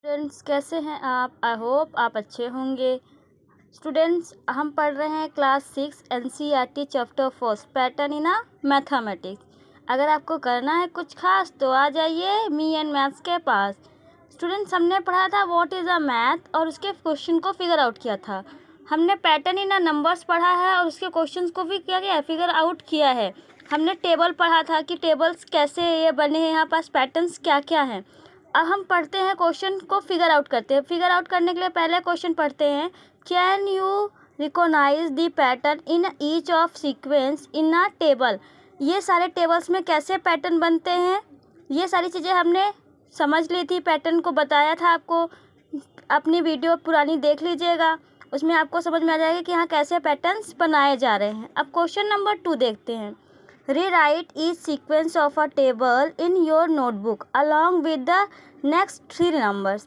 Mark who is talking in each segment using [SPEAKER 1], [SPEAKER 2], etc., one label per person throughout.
[SPEAKER 1] Students कैसे हैं आप? आई होप आप अच्छे होंगे। स्टूडेंट्स हम पढ़ रहे हैं class 6 NCERT chapter 4 pattern in mathematics. अगर आपको करना है कुछ खास तो आ जाइए मी एंड मैथ्स के पास। स्टूडेंट्स हमने पढ़ा था व्हाट इज़ अ मैथ और उसके क्वेश्चन को फिगर आउट किया था। हमने पैटर्न इन नंबर्स पढ़ा है और उसके क्वेश्चंस को भी क्या किया, फिगर आउट किया है। हमने टेबल पढ़ा था कि टेबल्स कैसे ये बने हैं, यहाँ पास पैटर्न्स क्या क्या हैं। अब हम पढ़ते हैं क्वेश्चन को फिगर आउट करते हैं। फिगर आउट करने के लिए पहले क्वेश्चन पढ़ते हैं, can you recognise the pattern in each of sequence in a table. ये सारे टेबल्स में कैसे पैटर्न बनते हैं, ये सारी चीज़ें हमने समझ ली थी, पैटर्न को बताया था आपको। अपनी वीडियो पुरानी देख लीजिएगा, उसमें आपको समझ में आ जाएगा कि यहाँ कैसे पैटर्न्स बनाए जा रहे हैं। अब क्वेश्चन नंबर 2 देखते हैं। Rewrite each sequence of a table in your notebook along with the next 3 numbers।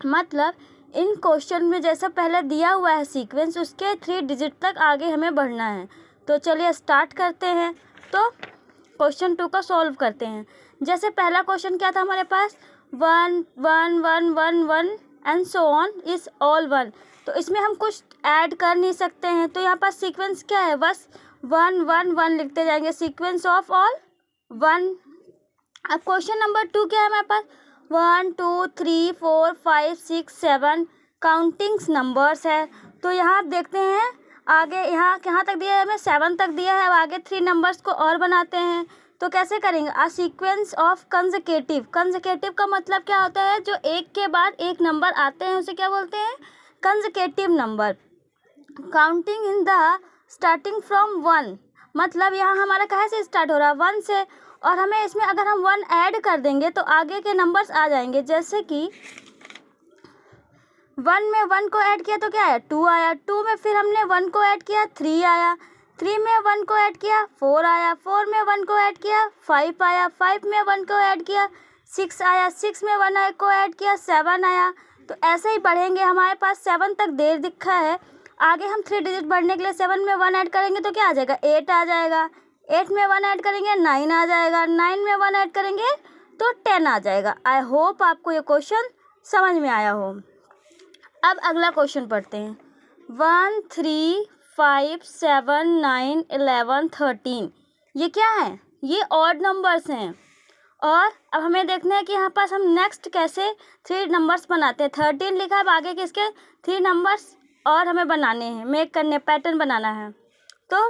[SPEAKER 1] मतलब इन क्वेश्चन में जैसा पहले दिया हुआ है सीक्वेंस, उसके 3 डिजिट तक आगे हमें बढ़ना है। तो चलिए स्टार्ट करते हैं। तो क्वेश्चन 2 का सॉल्व करते हैं। जैसे पहला क्वेश्चन क्या था हमारे पास, 1 1 1 1 1 and so on is all 1। तो इसमें हम कुछ ऐड कर नहीं सकते हैं, तो यहाँ पास सीक्वेंस क्या है, बस 1 1 1 लिखते जाएंगे, सीक्वेंस ऑफ ऑल 1। अब क्वेश्चन नंबर 2 क्या है हमारे पास, 1 2 3 4 5 6 7 काउंटिंग्स नंबर्स है। तो यहाँ आप देखते हैं आगे यहाँ तक दिया है, हमें 7 तक दिया है। अब आगे 3 नंबर्स को और बनाते हैं। तो कैसे करेंगे, आ सीक्वेंस ऑफ कंसेक्यूटिव। कंसेक्यूटिव का मतलब क्या होता है, जो एक के बाद एक नंबर आते हैं उसे क्या बोलते हैं, consecutive number. Counting in the starting from 1, मतलब यहाँ हमारा कहाँ से स्टार्ट हो रहा है, 1 से। और हमें इसमें अगर हम 1 ऐड कर देंगे तो आगे के नंबर्स आ जाएंगे। जैसे कि 1 में 1 को ऐड किया तो क्या आया, 2 आया। 2 में फिर हमने 1 को ऐड किया, 3 आया। 3 में 1 को ऐड किया, 4 आया। 4 में 1 को ऐड किया, 5 आया। 5 में 1 को ऐड किया, 6 आया। 6 में 1 को ऐड किया, 7 आया। तो ऐसे ही बढ़ेंगे, हमारे पास 7 तक देर दिखा है। आगे हम 3 डिजिट बढ़ने के लिए 7 में 1 ऐड करेंगे तो क्या आ जाएगा, 8 आ जाएगा। 8 में 1 ऐड करेंगे 9 आ जाएगा। 9 में 1 ऐड करेंगे तो 10 आ जाएगा। आई होप आपको ये क्वेश्चन समझ में आया हो। अब अगला क्वेश्चन पढ़ते हैं, 1 3 5 7 9 11 13। ये क्या है, ये ऑड नंबर्स हैं। और अब हमें देखना है कि यहाँ पास हम नेक्स्ट कैसे 3 नंबर्स बनाते हैं। 13 लिखा है, अब आगे किसके 3 नंबर्स और हमें बनाने हैं, मेक करने, पैटर्न बनाना है। तो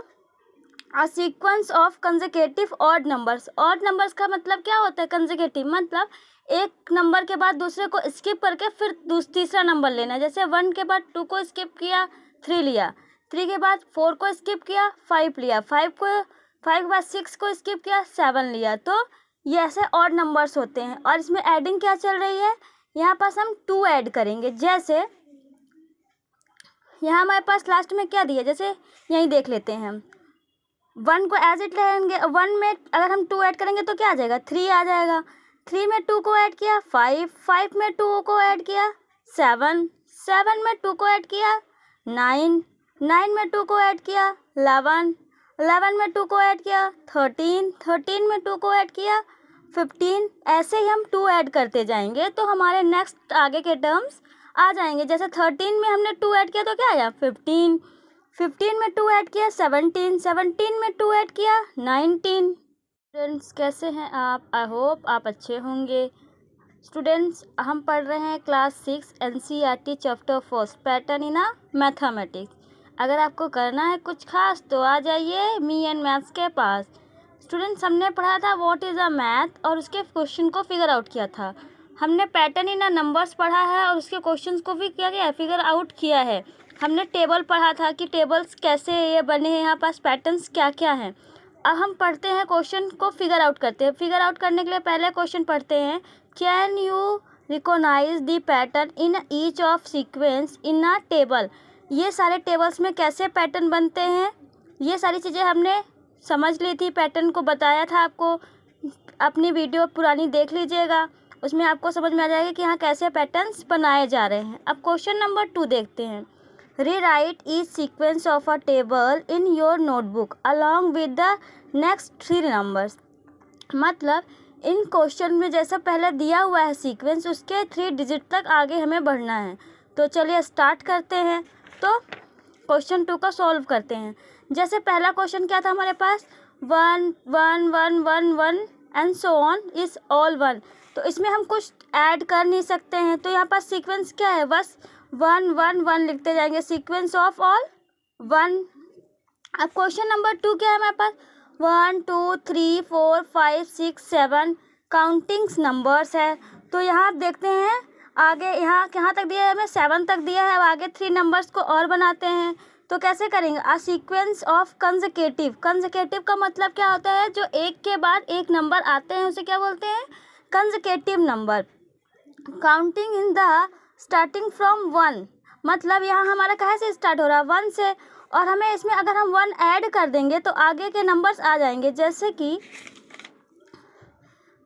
[SPEAKER 1] a sequence of consecutive odd numbers. Odd numbers का मतलब क्या होता है, कंसेक्यूटिव मतलब एक नंबर के बाद दूसरे को स्किप करके फिर तीसरा नंबर लेना है। जैसे 1 के बाद 2 को स्किप किया, 3 लिया। 3 के बाद 4 को स्किप किया, 5 लिया। 5 के बाद 6 को स्किप किया, 7 लिया। तो ये ऐसे ऑड नंबर्स होते हैं। और इसमें एडिंग क्या चल रही है, यहाँ पास हम 2 ऐड करेंगे। जैसे यहाँ हमारे पास लास्ट में क्या दिया, जैसे यहीं देख लेते हैं हम। 1 को एज इट रहेंगे, 1 में अगर हम 2 ऐड करेंगे तो क्या आ जाएगा, 3 आ जाएगा। 3 में 2 को ऐड किया, 5 5 में 2 को ऐड किया, 7 7 में 2 को ऐड किया, 9 9 में 2 को ऐड किया, 11 11 में 2 को ऐड किया, 13 13 में 2 को ऐड किया, 15। ऐसे ही हम 2 ऐड करते जाएंगे तो हमारे नेक्स्ट आगे के टर्म्स आ जाएंगे। जैसे 13 में हमने 2 ऐड किया तो क्या आया, 15 15 में 2 ऐड किया, 17 17 में 2 ऐड किया, 19। स्टूडेंट्स कैसे हैं आप? आई होप आप अच्छे होंगे। स्टूडेंट्स हम पढ़ रहे हैं class 6 NCERT chapter 4 pattern in mathematics. अगर आपको करना है कुछ खास तो आ जाइए मी एंड मैथ्स के पास। स्टूडेंट्स हमने पढ़ा था व्हाट इज़ अ मैथ और उसके क्वेश्चन को फिगर आउट किया था। हमने पैटर्न इन नंबर्स पढ़ा है और उसके क्वेश्चंस को भी क्या किया, फिगर आउट किया है। हमने टेबल पढ़ा था कि टेबल्स कैसे ये बने हैं, यहाँ पास पैटर्न्स क्या क्या हैं। अब हम पढ़ते हैं क्वेश्चन को फिगर आउट करते हैं। फिगर आउट करने के लिए पहले क्वेश्चन पढ़ते हैं, can you recognise the pattern in each of sequence in a table. ये सारे टेबल्स में कैसे पैटर्न बनते हैं, ये सारी चीज़ें हमने समझ ली थी, पैटर्न को बताया था आपको। अपनी वीडियो पुरानी देख लीजिएगा, उसमें आपको समझ में आ जाएगा कि यहाँ कैसे पैटर्न्स बनाए जा रहे हैं। अब क्वेश्चन नंबर 2 देखते हैं, Rewrite each sequence of a table in your notebook along with the next 3 numbers। मतलब इन क्वेश्चन में जैसा पहले दिया हुआ है सीक्वेंस, उसके 3 डिजिट तक आगे हमें बढ़ना है। तो चलिए स्टार्ट करते हैं। तो क्वेश्चन 2 का सॉल्व करते हैं। जैसे पहला क्वेश्चन क्या था हमारे पास, 1 1 1 1 1 and so on is all 1। तो इसमें हम कुछ ऐड कर नहीं सकते हैं, तो यहाँ पर सीक्वेंस क्या है, बस 1 1 1 लिखते जाएंगे, सीक्वेंस ऑफ ऑल 1। अब क्वेश्चन नंबर 2 क्या है हमारे पास, 1 2 3 4 5 6 7 काउंटिंग्स नंबर्स है। तो यहाँ आप देखते हैं आगे यहाँ कहाँ तक दिया है हमें, 7 तक दिया है। अब आगे 3 नंबर्स को और बनाते हैं। तो कैसे करेंगे, आ सीक्वेंस ऑफ कंसेक्यूटिव। कंसेक्यूटिव का मतलब क्या होता है, जो एक के बाद एक नंबर आते हैं उसे क्या बोलते हैं, consecutive number. Counting in the starting from 1, मतलब यहाँ हमारा कहाँ से स्टार्ट हो रहा है, 1 से। और हमें इसमें अगर हम 1 ऐड कर देंगे तो आगे के नंबर्स आ जाएंगे। जैसे कि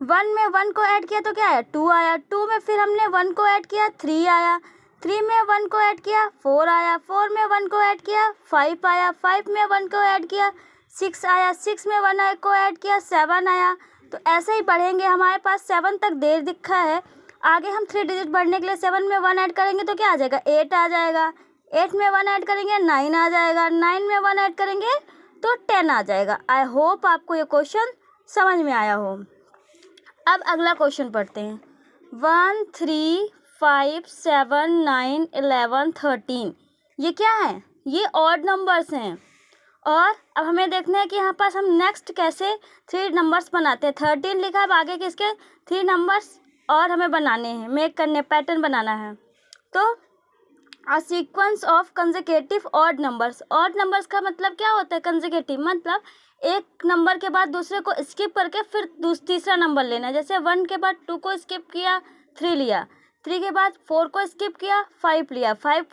[SPEAKER 1] 1 में 1 को ऐड किया तो क्या आया, 2 आया। 2 में फिर हमने 1 को ऐड किया, 3 आया। 3 में 1 को ऐड किया, 4 आया। 4 में 1 को ऐड किया, 5 आया। 5 में 1 को ऐड किया, 6 आया। 6 में 1 को ऐड किया, 7 आया। तो ऐसे ही बढ़ेंगे, हमारे पास 7 तक देर दिखा है। आगे हम 3 डिजिट बढ़ने के लिए 7 में 1 ऐड करेंगे तो क्या आ जाएगा, 8 आ जाएगा। 8 में 1 ऐड करेंगे, 9 आ जाएगा। 9 में 1 ऐड करेंगे तो 10 आ जाएगा। आई होप आपको ये क्वेश्चन समझ में आया हो। अब अगला क्वेश्चन पढ़ते हैं। 1 3 5 7 9 11 13, ये क्या है, ये ऑड नंबर्स हैं। और अब हमें देखना है कि यहाँ पास हम नेक्स्ट कैसे 3 नंबर्स बनाते हैं। 13 लिखा है, अब आगे किसके 3 नंबर्स और हमें बनाने हैं, मेक करने, पैटर्न बनाना है। तो a sequence of consecutive odd numbers. Odd numbers का मतलब क्या होता है, कंसेक्यूटिव मतलब एक नंबर के बाद दूसरे को स्किप करके फिर तीसरा नंबर लेना है। जैसे 1 के बाद 2 को स्किप किया, 3 लिया। 3 के बाद 4 को स्किप किया, 5 लिया। 5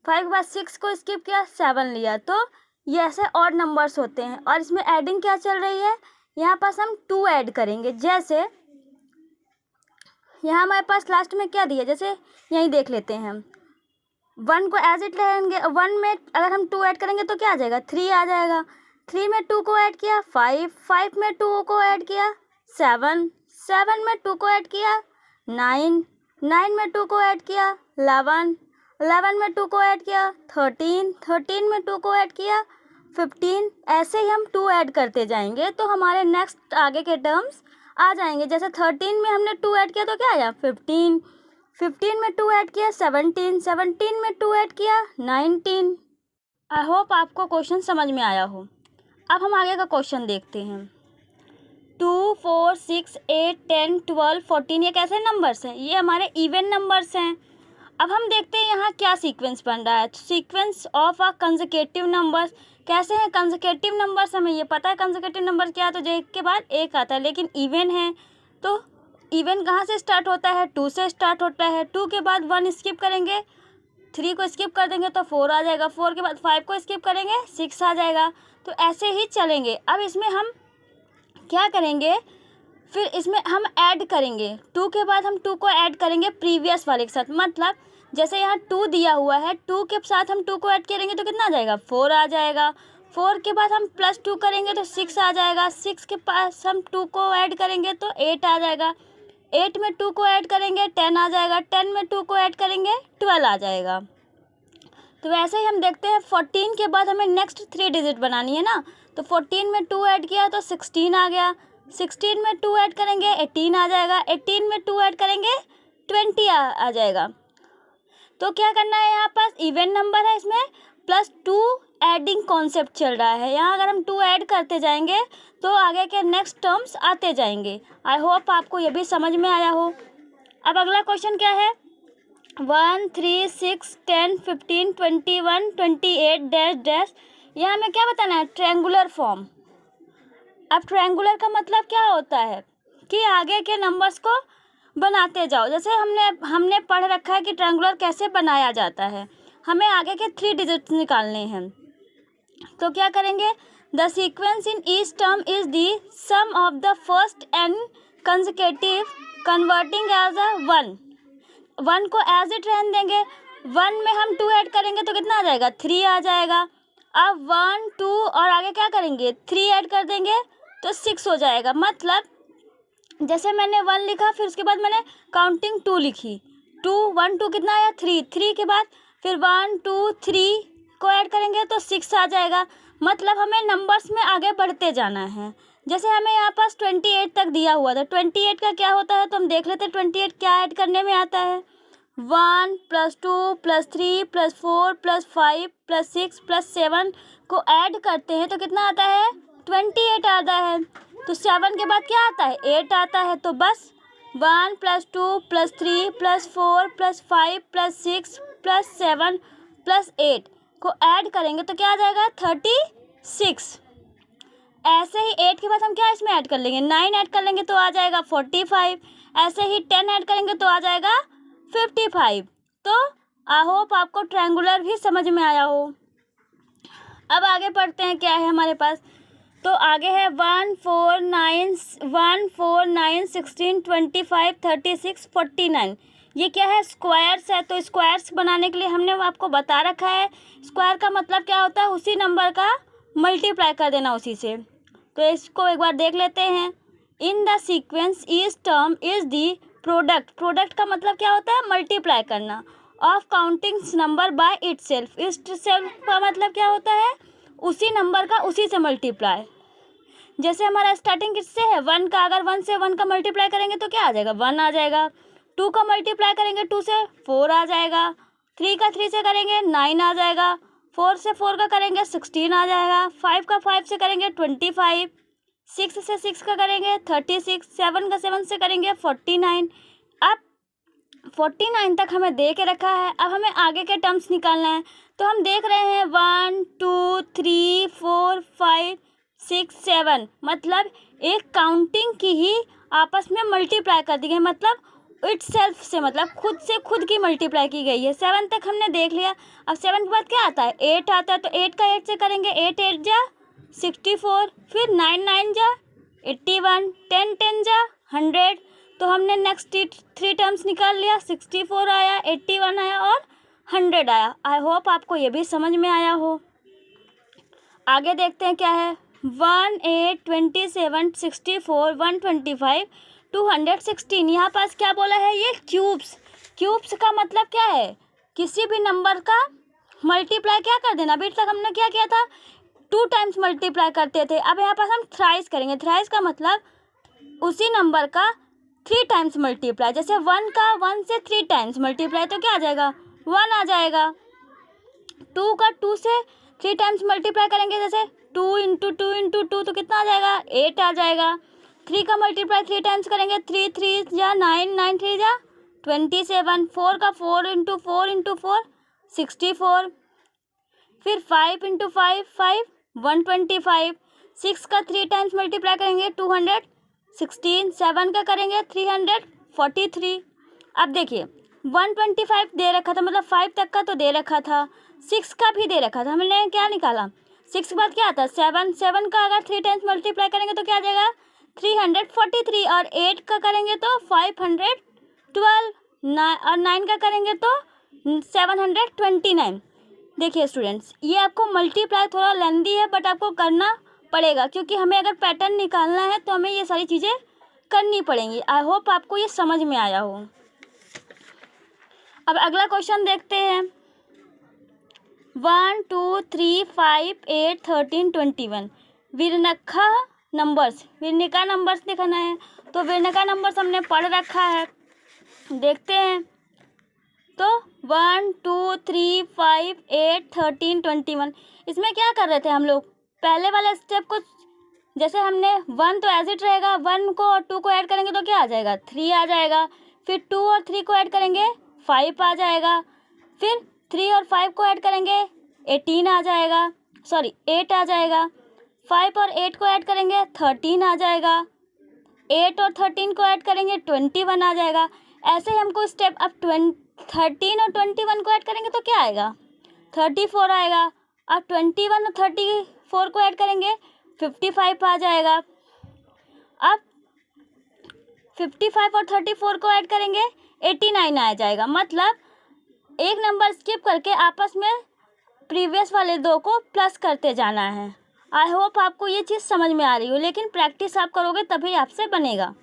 [SPEAKER 1] के बाद 6 को स्किप किया, 7 लिया। तो ये ऐसे ऑड नंबर्स होते हैं। और इसमें एडिंग क्या चल रही है, यहाँ पास हम 2 ऐड करेंगे। जैसे यहाँ हमारे पास लास्ट में क्या दिया, जैसे यहीं देख लेते हैं हम। 1 को एज इट रहेंगे, 1 में अगर हम 2 ऐड करेंगे तो क्या आ जाएगा, 3 आ जाएगा। 3 में 2 को ऐड किया, 5 5 में 2 को ऐड किया, 7 7 में 2 को ऐड किया, 9 9 में 2 को ऐड किया, 11 11 में 2 को ऐड किया, 13 13 में 2 को ऐड किया, 15। ऐसे ही हम 2 ऐड करते जाएंगे तो हमारे नेक्स्ट आगे के टर्म्स आ जाएंगे। जैसे 13 में हमने 2 ऐड किया तो क्या आया, 15 15 में 2 ऐड किया, 17 17 में 2 ऐड किया, 19। आई होप आपको क्वेश्चन समझ में आया हो। अब हम आगे का क्वेश्चन देखते हैं। 2 4 6 8 10 12 14, ये कैसे नंबर्स हैं, ये हमारे इवन नंबर्स हैं। अब हम देखते हैं यहाँ क्या सीक्वेंस बन रहा है। तो sequence of a consecutive numbers कैसे हैं, कंसेक्यूटिव नंबर्स हमें ये पता है कंसेक्यूटिव नंबर क्या है, तो जो एक के बाद एक आता है। लेकिन इवन है तो इवन कहाँ से स्टार्ट होता है, 2 से स्टार्ट होता है। 2 के बाद 1 स्किप करेंगे, 3 को स्किप कर देंगे तो 4 आ जाएगा। 4 के बाद 5 को स्किप करेंगे, 6 आ जाएगा। तो ऐसे ही चलेंगे। अब इसमें हम क्या करेंगे, फिर इसमें हम ऐड करेंगे। 2 के बाद हम 2 को ऐड करेंगे प्रीवियस वाले के साथ। मतलब जैसे यहाँ 2 दिया हुआ है, 2 के साथ हम 2 को ऐड करेंगे तो कितना आ जाएगा, 4 आ जाएगा। 4 के बाद हम +2 करेंगे तो 6 आ जाएगा। 6 के पास हम 2 को ऐड करेंगे तो 8 आ जाएगा। 8 में 2 को ऐड करेंगे, 10 आ जाएगा। 10 में 2 को ऐड करेंगे, 12 आ जाएगा। तो वैसे ही हम देखते हैं 14 के बाद हमें नेक्स्ट 3 डिजिट बनानी है ना। तो 14 में 2 ऐड किया तो 16 आ गया। 16 में 2 ऐड करेंगे, 18 आ जाएगा। 18 में 2 ऐड करेंगे, 20 आ जाएगा। तो क्या करना है, यहाँ पास इवन नंबर है, इसमें +2 एडिंग कॉन्सेप्ट चल रहा है। यहाँ अगर हम 2 ऐड करते जाएंगे तो आगे के नेक्स्ट टर्म्स आते जाएंगे। आई होप आपको ये भी समझ में आया हो। अब अगला क्वेश्चन क्या है, 1 3 6 10 15 21 28 डैश डैश, यहाँ हमें क्या बताना है, ट्रायंगुलर फॉर्म। अब ट्रायंगुलर का मतलब क्या होता है कि आगे के नंबर्स को बनाते जाओ। जैसे हमने पढ़ रखा है कि ट्रायंगुलर कैसे बनाया जाता है। हमें आगे के 3 डिजिट्स निकालने हैं। तो क्या करेंगे, the sequence in each term is the sum of the first and consecutive converting as a 1। 1 को एज इट रहने देंगे। 1 में हम 2 ऐड करेंगे तो कितना आ जाएगा, 3 आ जाएगा। अब 1 2 और आगे क्या करेंगे, 3 ऐड कर देंगे तो 6 हो जाएगा। मतलब जैसे मैंने 1 लिखा, फिर उसके बाद मैंने काउंटिंग 2 लिखी, 2 1 2 कितना आया 3, 3 के बाद फिर 1 2 3 को ऐड करेंगे तो 6 आ जाएगा। मतलब हमें नंबर्स में आगे बढ़ते जाना है। जैसे हमें यहाँ पास 28 तक दिया हुआ था, 28 का क्या होता है तो हम देख लेते हैं 28 क्या ऐड करने में आता है। 1 + 2 + 3 + 4 + 5 + 6 + 7 को ऐड करते हैं तो कितना आता है 28 आता है। तो 7 के बाद क्या आता है 8 आता है। तो बस 1 + 2 + 3 + 4 + 5 + 6 + 7 + 8 को ऐड करेंगे तो क्या आ जाएगा 36। ऐसे ही 8 के बाद हम क्या इसमें ऐड कर लेंगे 9 ऐड कर लेंगे तो आ जाएगा 45। ऐसे ही 10 ऐड करेंगे तो आ जाएगा 55। तो आई होप आपको ट्रायंगुलर भी समझ में आया हो। अब आगे पढ़ते हैं क्या है हमारे पास। तो आगे है 1 4 9 16 25 36 49। ये क्या है स्क्वायर्स है। तो स्क्वायर्स बनाने के लिए हमने आपको बता रखा है स्क्वायर का मतलब क्या होता है उसी नंबर का मल्टीप्लाई कर देना उसी से। तो इसको एक बार देख लेते हैं। In the sequence each term is the product. Product का मतलब क्या होता है मल्टीप्लाई करना of counting number by itself. Itself का मतलब क्या होता है उसी नंबर का उसी से मल्टीप्लाई। जैसे हमारा स्टार्टिंग किससे है 1 का, अगर 1 से 1 का मल्टीप्लाई करेंगे तो क्या आ जाएगा 1 आ जाएगा। 2 का मल्टीप्लाई करेंगे 2 से 4 आ जाएगा। 3 का 3 से करेंगे 9 आ जाएगा। 4 से 4 का करेंगे 16 आ जाएगा। 5 का 5 से करेंगे 25। 6 से 6 का करेंगे 36। 7 का 7 से करेंगे 49। अब 49 तक हमें दे के रखा है। अब हमें आगे के टर्म्स निकालना है। तो हम देख रहे हैं 1 2 3 4 5 6 7 मतलब एक काउंटिंग की ही आपस में मल्टीप्लाई कर दी गई। मतलब इटसेल्फ से मतलब खुद से खुद की मल्टीप्लाई की गई है। 7 तक हमने देख लिया। अब 7 के बाद क्या आता है 8 आता है। तो 8 का 8 से करेंगे 8 8 जा 64। फिर 9 9 जा 81। 10 10 जा 100। तो हमने नेक्स्ट 3 टर्म्स निकाल लिया। 64 आया, 81 आया और 100 आया। आई होप आपको ये भी समझ में आया हो। आगे देखते हैं क्या है 1 8 27 64 125 216। यहाँ पास क्या बोला है ये क्यूब्स। क्यूब्स का मतलब क्या है किसी भी नंबर का मल्टीप्लाई क्या कर देना। अभी तक हमने क्या किया था 2 टाइम्स मल्टीप्लाई करते थे। अब यहाँ पास हम थ्राइस करेंगे। थ्राइस का मतलब उसी नंबर का 3 टाइम्स मल्टीप्लाई। जैसे 1 का 1 से 3 टाइम्स मल्टीप्लाई तो क्या आ जाएगा 1 आ जाएगा। 2 का 2 से 3 टाइम्स मल्टीप्लाई करेंगे जैसे 2 × 2 × 2 तो कितना आ जाएगा 8 आ जाएगा। 3 का मल्टीप्लाई 3 टाइम्स करेंगे 3 3 जा 9 9 3 जा 27। 4 का 4 × 4 × 4 64। फिर 5 × 5 5 125। 6 का 3 टाइम्स मल्टीप्लाई करेंगे 216। 7 का करेंगे 343। अब देखिए 125 दे रखा था मतलब 5 तक का तो दे रखा था। 6 का भी दे रखा था। हमने क्या निकाला 6 के बाद क्या आता है 7। 7 का अगर 3 टाइम्स मल्टीप्लाई करेंगे तो क्या आ जाएगा 343। और 8 का करेंगे तो 512। और 9 का करेंगे तो 729। देखिए स्टूडेंट्स ये आपको मल्टीप्लाई थोड़ा लेंदी है बट आपको करना पड़ेगा क्योंकि हमें अगर पैटर्न निकालना है तो हमें ये सारी चीज़ें करनी पड़ेंगी। आई होप आपको ये समझ में आया हो। अब अगला क्वेश्चन देखते हैं 1 2 3 5 8 13 21 विर्निका नंबर्स दिखाना है। तो विर्निका नंबर्स हमने पढ़ रखा है देखते हैं। तो 1 2 3 5 8 13 21 इसमें क्या कर रहे थे हम लोग पहले वाले स्टेप को जैसे हमने 1 तो एज इट रहेगा 1 को और 2 को ऐड करेंगे तो क्या आ जाएगा 3 आ जाएगा। फिर 2 और 3 को ऐड करेंगे 5 आ जाएगा। फिर 3 और 5 को ऐड करेंगे 18 आ जाएगा 8 आ जाएगा। 5 और 8 को ऐड करेंगे 13 आ जाएगा। 8 और 13 को ऐड करेंगे 21 आ जाएगा। ऐसे ही हमको स्टेप अब 13 और 21 को ऐड करेंगे तो क्या आएगा 34 आएगा। अब 21 और 34 को ऐड करेंगे 55 आ जाएगा। अब 55 और 34 को ऐड करेंगे 89 आ जाएगा। मतलब एक नंबर स्किप करके आपस में प्रीवियस वाले 2 को प्लस करते जाना है। आई होप आपको ये चीज़ समझ में आ रही हो लेकिन प्रैक्टिस आप करोगे तभी आपसे बनेगा।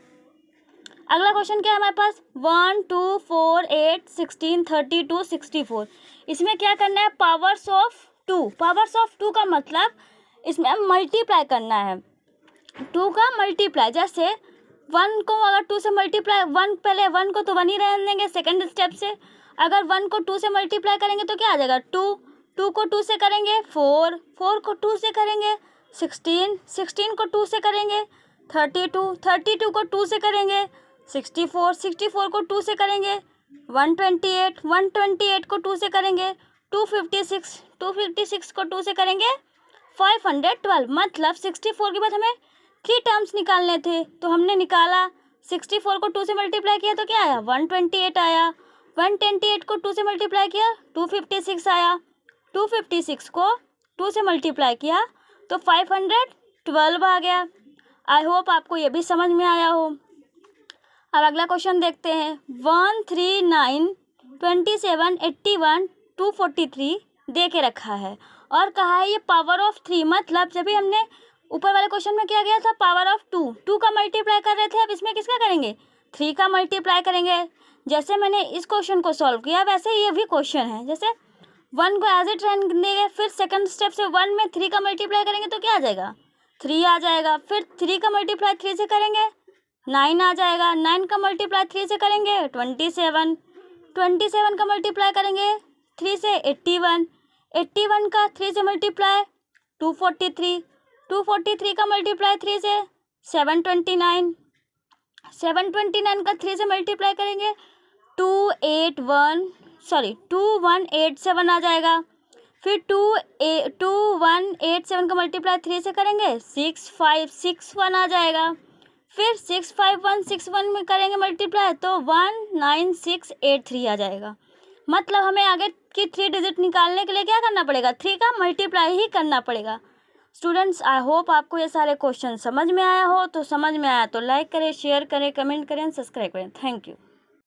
[SPEAKER 1] अगला क्वेश्चन क्या है हमारे पास, 1 2 4 8 16 32 64। इसमें क्या करना है, पावर्स ऑफ 2। पावर्स ऑफ 2 का मतलब इसमें मल्टीप्लाई करना है, 2 का मल्टीप्लाई। जैसे 1 को अगर 2 से मल्टीप्लाई, 1 पहले 1 को तो 1 ही रहने देंगे सेकंड स्टेप से। अगर 1 को 2 से मल्टीप्लाई करेंगे तो क्या आ जाएगा, 2, 2 को 2 से करेंगे 4, 4 को 2 से करेंगे 16, 16 को 2 से करेंगे 32, 32 को 2 से करेंगे 64, 64 को 2 से करेंगे 128, 128 को 2 से करेंगे 256, 256 को 2 से करेंगे 512। मतलब 64 के बाद हमें 3 टर्म्स निकालने थे, तो हमने निकाला। 64 को 2 से मल्टीप्लाई किया तो क्या आया, 128 आया। 128 को 2 से मल्टीप्लाई किया 256 आया। 256 को 2 से मल्टीप्लाई किया तो 512 आ गया। आई होप आपको ये भी समझ में आया हो। अब अगला क्वेश्चन देखते हैं। 1 3 9 27 81 243 दे के रखा है और कहा है ये पावर ऑफ 3। मतलब जब भी हमने ऊपर वाले क्वेश्चन में किया गया था पावर ऑफ 2, 2 का मल्टीप्लाई कर रहे थे, अब इसमें किसका करेंगे, 3 का मल्टीप्लाई करेंगे। जैसे मैंने इस क्वेश्चन को सॉल्व किया वैसे ये भी क्वेश्चन है। जैसे 1 को एज इट रहने देंगे, फिर सेकंड स्टेप से 1 में 3 का मल्टीप्लाई करेंगे तो क्या आ जाएगा, 3 आ जाएगा। फिर 3 का मल्टीप्लाई 3 से करेंगे 9 आ जाएगा। 9 का मल्टीप्लाई 3 से करेंगे 27, 27 का मल्टीप्लाई करेंगे 3 से 81, 81 का 3 से मल्टीप्लाई 243, 243 का मल्टीप्लाई 3 से 729, 729 का 3 से मल्टीप्लाई करेंगे 2187 आ जाएगा। फिर 2187 का मल्टीप्लाई 3 से करेंगे 6561 आ जाएगा। फिर 65161 में करेंगे मल्टीप्लाई तो 19683 आ जाएगा। मतलब हमें आगे की 3 डिजिट निकालने के लिए क्या करना पड़ेगा, 3 का मल्टीप्लाई ही करना पड़ेगा। स्टूडेंट्स आई होप आपको ये सारे क्वेश्चन समझ में आया हो। तो समझ में आया तो लाइक करें, शेयर करें, कमेंट करें, सब्सक्राइब करें। Thank you.